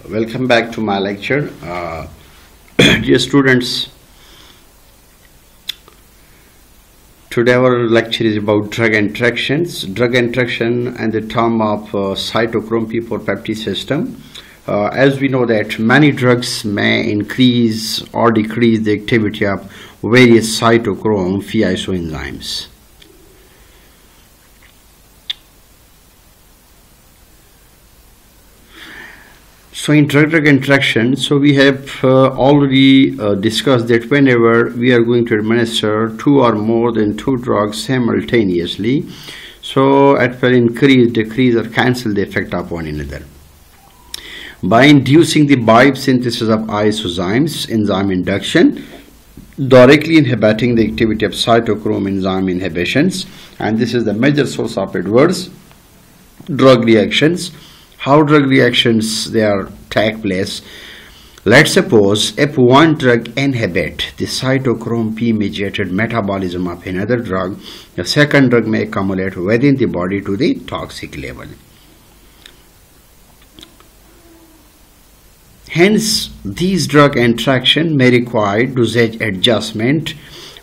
Welcome back to my lecture. Dear students, today our lecture is about drug interactions. Drug interaction and the term of cytochrome P4 peptide system. As we know that many drugs may increase or decrease the activity of various cytochrome Phe isoenzymes. So in drug-drug interaction, we have already discussed that whenever we are going to administer two or more than two drugs simultaneously, so it will increase, decrease or cancel the effect of one another. By inducing the biosynthesis of isozymes, enzyme induction, directly inhibiting the activity of cytochrome enzyme inhibitions, and this is the major source of adverse drug reactions. How drug reactions take place? Let's suppose if one drug inhibit the cytochrome P mediated metabolism of another drug, the second drug may accumulate within the body to the toxic level. Hence, these drug interaction may require dosage adjustment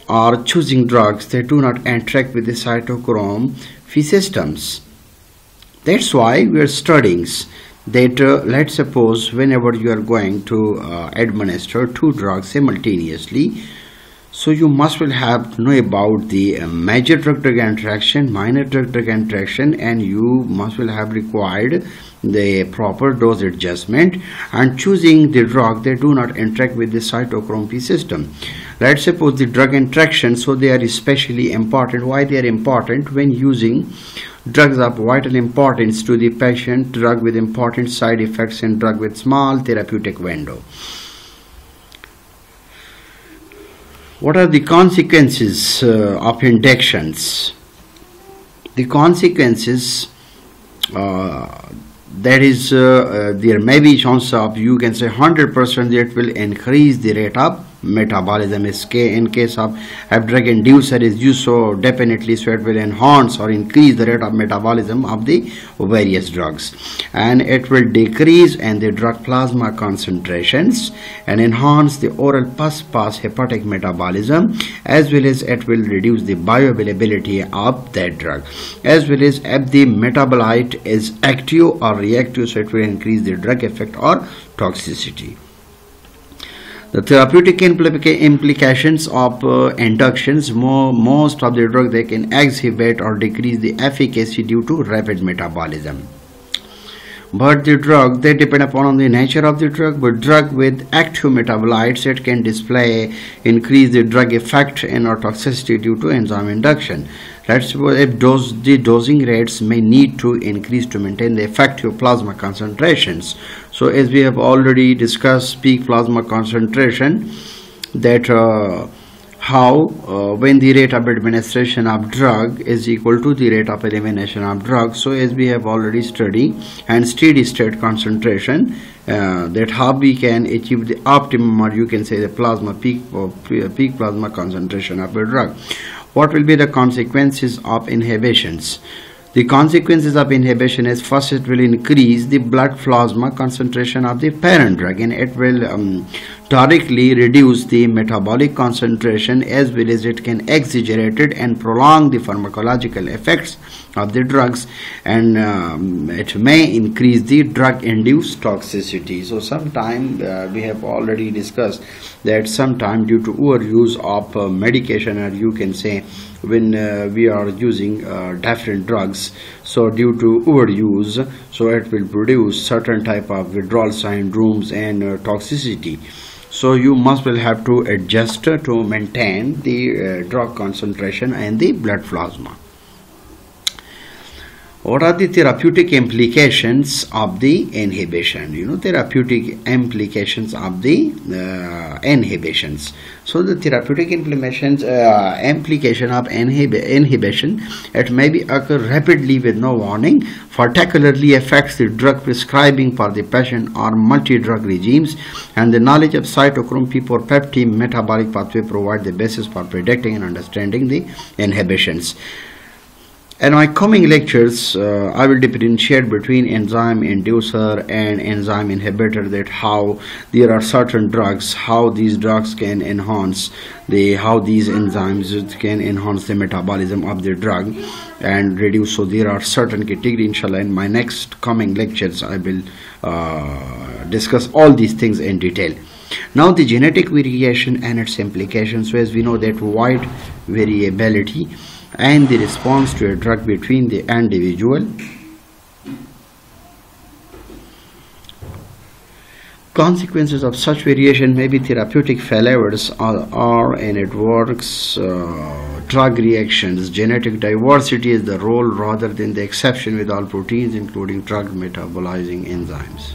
or choosing drugs that do not interact with the cytochrome Phe systems. That's why we are studying that let's suppose whenever you are going to administer two drugs simultaneously, so you must will have to know about the major drug-drug interaction, minor drug-drug interaction, and you must will have required the proper dose adjustment and choosing the drug that do not interact with the cytochrome P system. Let's suppose the drug interaction, so they are especially important. Why they are important? When using drugs of vital importance to the patient, drug with important side effects and drug with small therapeutic window. What are the consequences of inductions? The consequences that is there may be chance of, you can say 100% that will increase the rate of metabolism. In case of drug inducer is used, so definitely so it will enhance or increase the rate of metabolism of the various drugs, and it will decrease in the drug plasma concentrations and enhance the oral pus hepatic metabolism, as well as it will reduce the bioavailability of that drug, as well as if the metabolite is active or reactive, so it will increase the drug effect or toxicity. The therapeutic implications of inductions, most of the drug they can exhibit or decrease the efficacy due to rapid metabolism. But the drug, they depend upon the nature of the drug, but drug with active metabolites, it can display increase the drug effect and or toxicity due to enzyme induction. Let's suppose if the dosing rates may need to increase to maintain the effective plasma concentrations. So as we have already discussed peak plasma concentration, that when the rate of administration of drug is equal to the rate of elimination of drug. So as we have already studied, and steady state concentration, that how we can achieve the optimum, or you can say the plasma peak plasma concentration of a drug. What will be the consequences of inhibitions? The consequences of inhibition is, first, it will increase the blood plasma concentration of the parent drug, and it will directly reduce the metabolic concentration, as well as it can exaggerate it and prolong the pharmacological effects of the drugs, and it may increase the drug-induced toxicity. So sometime we have already discussed that sometime due to overuse of medication, or you can say when we are using different drugs, so due to overuse, so it will produce certain type of withdrawal syndromes and toxicity. So you must will have to adjust to maintain the drug concentration and the blood plasma. What are the therapeutic implications of the inhibition? Therapeutic implications of the inhibitions. So the therapeutic implication of inhibition, it may be occur rapidly with no warning, particularly affects the drug prescribing for the patient or multi-drug regimes, and the knowledge of cytochrome P4 peptide metabolic pathway provide the basis for predicting and understanding the inhibitions. In my coming lectures, I will differentiate between enzyme inducer and enzyme inhibitor, that how there are certain drugs, how these drugs can enhance how these enzymes can enhance the metabolism of the drug and reduce. So there are certain categories. Inshallah, in my next coming lectures, I will discuss all these things in detail. Now the genetic variation and its implications. So as we know that wide variability and the response to a drug between the individual. Consequences of such variation may be therapeutic failures or and it works drug reactions. Genetic diversity is the rule rather than the exception with all proteins including drug metabolizing enzymes.